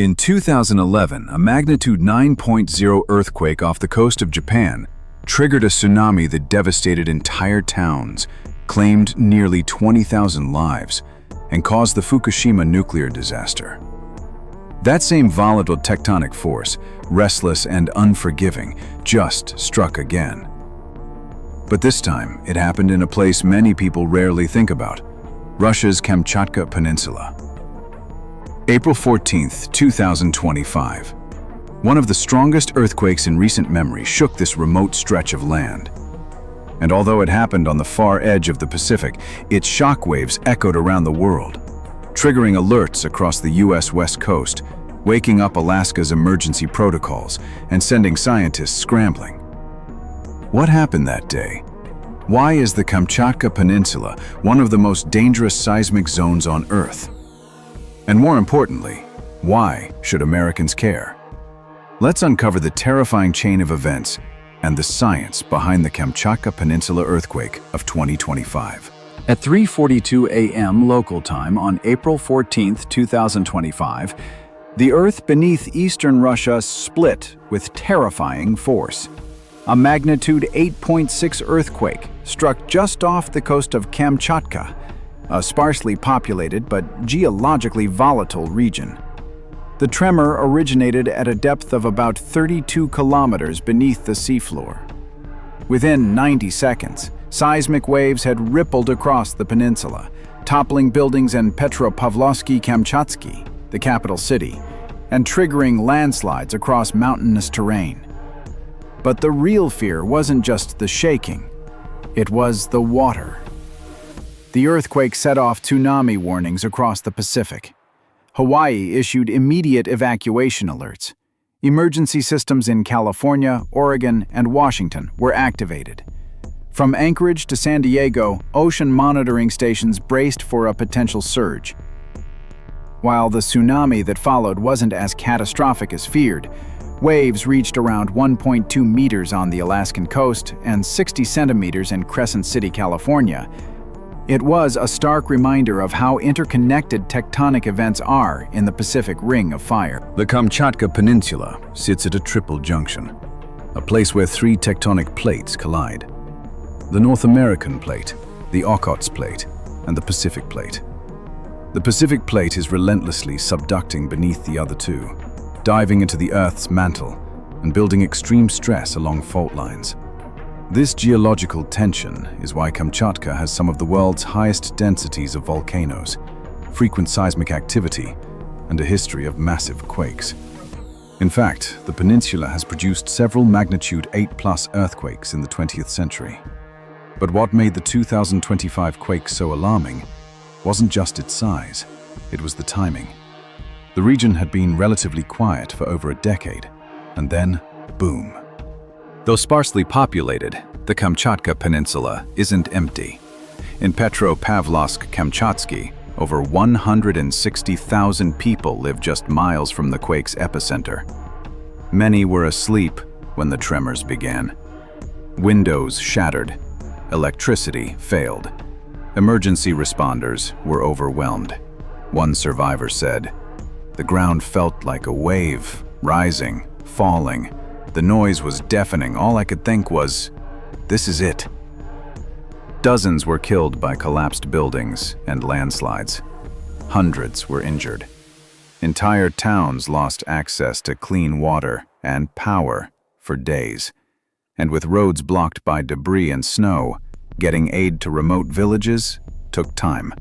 In 2011, a magnitude 9.0 earthquake off the coast of Japan triggered a tsunami that devastated entire towns, claimed nearly 20,000 lives, and caused the Fukushima nuclear disaster. That same volatile tectonic force, restless and unforgiving, just struck again. But this time, it happened in a place many people rarely think about: Russia's Kamchatka Peninsula. April 14, 2025. One of the strongest earthquakes in recent memory shook this remote stretch of land. And although it happened on the far edge of the Pacific, its shockwaves echoed around the world, triggering alerts across the US West Coast, waking up Alaska's emergency protocols, and sending scientists scrambling. What happened that day? Why is the Kamchatka Peninsula one of the most dangerous seismic zones on Earth? And more importantly, why should Americans care? Let's uncover the terrifying chain of events and the science behind the Kamchatka Peninsula earthquake of 2025. At 3:42 a.m. local time on April 14, 2025, the earth beneath eastern Russia split with terrifying force. A magnitude 8.6 earthquake struck just off the coast of Kamchatka, a sparsely populated but geologically volatile region. The tremor originated at a depth of about 32 kilometers beneath the seafloor. Within 90 seconds, seismic waves had rippled across the peninsula, toppling buildings in Petropavlovsky-Kamchatsky, the capital city, and triggering landslides across mountainous terrain. But the real fear wasn't just the shaking, it was the water. The earthquake set off tsunami warnings across the Pacific. Hawaii issued immediate evacuation alerts. Emergency systems in California, Oregon, and Washington were activated. From Anchorage to San Diego, ocean monitoring stations braced for a potential surge. While the tsunami that followed wasn't as catastrophic as feared, waves reached around 1.2 meters on the Alaskan coast and 60 centimeters in Crescent City, California. It was a stark reminder of how interconnected tectonic events are in the Pacific Ring of Fire. The Kamchatka Peninsula sits at a triple junction, a place where three tectonic plates collide: the North American Plate, the Okhotsk Plate, and the Pacific Plate. The Pacific Plate is relentlessly subducting beneath the other two, diving into the Earth's mantle and building extreme stress along fault lines. This geological tension is why Kamchatka has some of the world's highest densities of volcanoes, frequent seismic activity, and a history of massive quakes. In fact, the peninsula has produced several magnitude 8+ earthquakes in the 20th century. But what made the 2025 quake so alarming wasn't just its size, it was the timing. The region had been relatively quiet for over a decade, and then, boom. Though sparsely populated, the Kamchatka Peninsula isn't empty. In Petropavlovsk-Kamchatsky, over 160,000 people live just miles from the quake's epicenter. Many were asleep when the tremors began. Windows shattered, electricity failed. Emergency responders were overwhelmed. One survivor said, "The ground felt like a wave, rising, falling. The noise was deafening. All I could think was, this is it." Dozens were killed by collapsed buildings and landslides. Hundreds were injured. Entire towns lost access to clean water and power for days. And with roads blocked by debris and snow, getting aid to remote villages took time.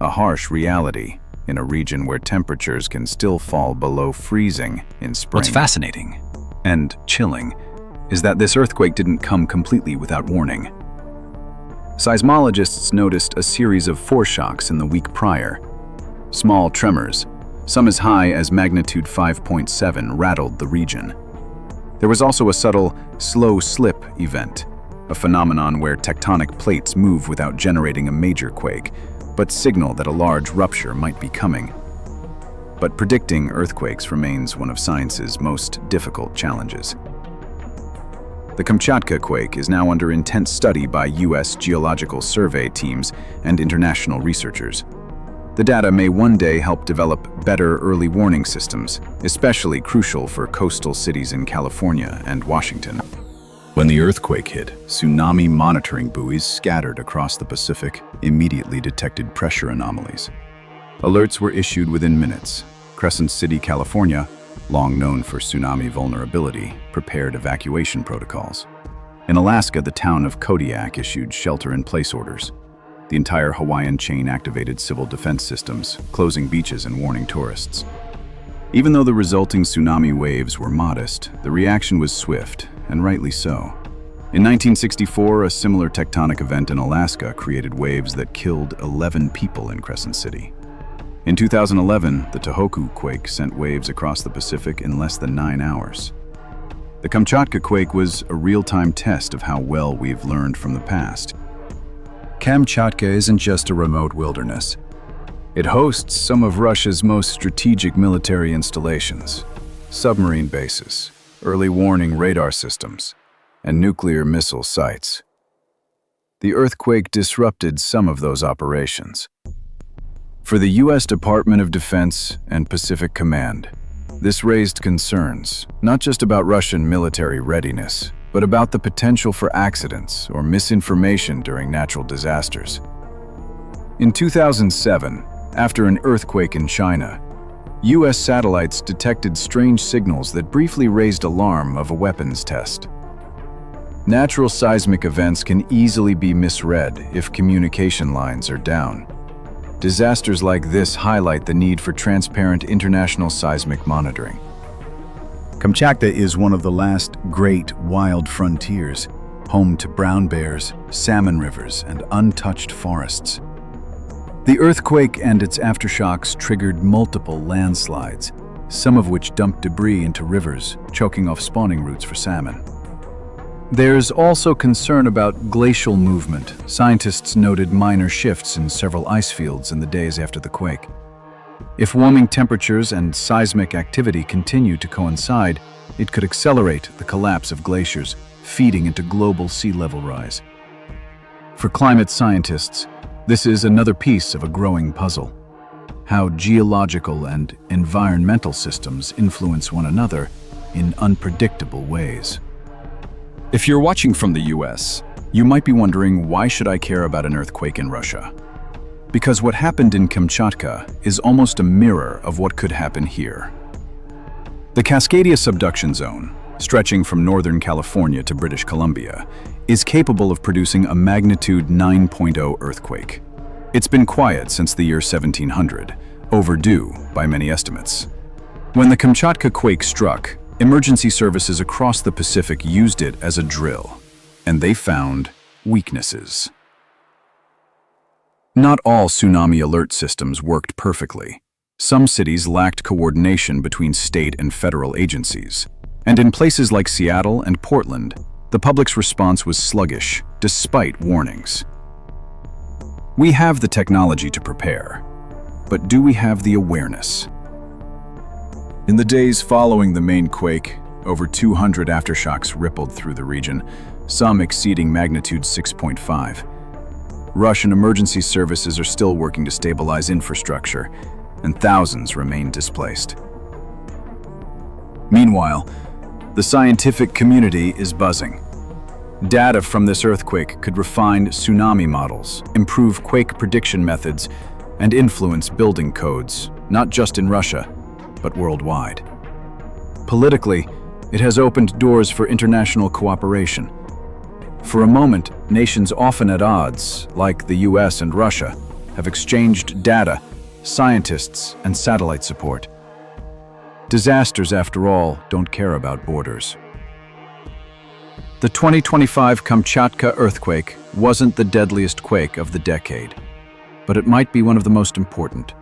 A harsh reality in a region where temperatures can still fall below freezing in spring. What's fascinating and chilling is that this earthquake didn't come completely without warning. Seismologists noticed a series of foreshocks in the week prior. Small tremors, some as high as magnitude 5.7, rattled the region. There was also a subtle slow slip event, a phenomenon where tectonic plates move without generating a major quake, but signal that a large rupture might be coming. But predicting earthquakes remains one of science's most difficult challenges. The Kamchatka quake is now under intense study by U.S. Geological Survey teams and international researchers. The data may one day help develop better early warning systems, especially crucial for coastal cities in California and Washington. When the earthquake hit, tsunami monitoring buoys scattered across the Pacific immediately detected pressure anomalies. Alerts were issued within minutes. Crescent City, California, long known for tsunami vulnerability, prepared evacuation protocols. In Alaska, the town of Kodiak issued shelter-in-place orders. The entire Hawaiian chain activated civil defense systems, closing beaches and warning tourists. Even though the resulting tsunami waves were modest, the reaction was swift, and rightly so. In 1964, a similar tectonic event in Alaska created waves that killed 11 people in Crescent City. In 2011, the Tohoku quake sent waves across the Pacific in less than 9 hours. The Kamchatka quake was a real-time test of how well we've learned from the past. Kamchatka isn't just a remote wilderness. It hosts some of Russia's most strategic military installations, submarine bases, early warning radar systems, and nuclear missile sites. The earthquake disrupted some of those operations. For the U.S. Department of Defense and Pacific Command, this raised concerns, not just about Russian military readiness, but about the potential for accidents or misinformation during natural disasters. In 2007, after an earthquake in China, U.S. satellites detected strange signals that briefly raised alarm of a weapons test. Natural seismic events can easily be misread if communication lines are down. Disasters like this highlight the need for transparent international seismic monitoring. Kamchatka is one of the last great wild frontiers, home to brown bears, salmon rivers, and untouched forests. The earthquake and its aftershocks triggered multiple landslides, some of which dumped debris into rivers, choking off spawning routes for salmon. There's also concern about glacial movement. Scientists noted minor shifts in several ice fields in the days after the quake. If warming temperatures and seismic activity continue to coincide, it could accelerate the collapse of glaciers, feeding into global sea level rise. For climate scientists, this is another piece of a growing puzzle. How geological and environmental systems influence one another in unpredictable ways. If you're watching from the US, you might be wondering, why should I care about an earthquake in Russia? Because what happened in Kamchatka is almost a mirror of what could happen here. The Cascadia subduction zone, stretching from Northern California to British Columbia, is capable of producing a magnitude 9.0 earthquake. It's been quiet since the year 1700, overdue by many estimates. When the Kamchatka quake struck, emergency services across the Pacific used it as a drill, and they found weaknesses. Not all tsunami alert systems worked perfectly. Some cities lacked coordination between state and federal agencies. And in places like Seattle and Portland, the public's response was sluggish, despite warnings. We have the technology to prepare, but do we have the awareness? In the days following the main quake, over 200 aftershocks rippled through the region, some exceeding magnitude 6.5. Russian emergency services are still working to stabilize infrastructure, and thousands remain displaced. Meanwhile, the scientific community is buzzing. Data from this earthquake could refine tsunami models, improve quake prediction methods, and influence building codes, not just in Russia, but worldwide. Politically, it has opened doors for international cooperation. For a moment, nations often at odds, like the US and Russia, have exchanged data, scientists, and satellite support. Disasters, after all, don't care about borders. The 2025 Kamchatka earthquake wasn't the deadliest quake of the decade, but it might be one of the most important.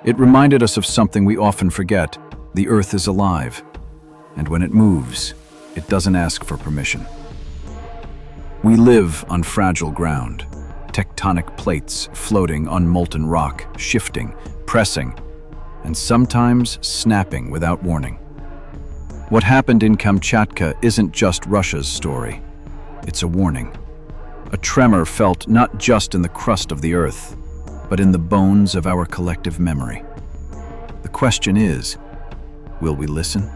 It reminded us of something we often forget: the Earth is alive, and when it moves, it doesn't ask for permission. We live on fragile ground, tectonic plates floating on molten rock, shifting, pressing, and sometimes snapping without warning. What happened in Kamchatka isn't just Russia's story. It's a warning. A tremor felt not just in the crust of the Earth, but in the bones of our collective memory. The question is, will we listen?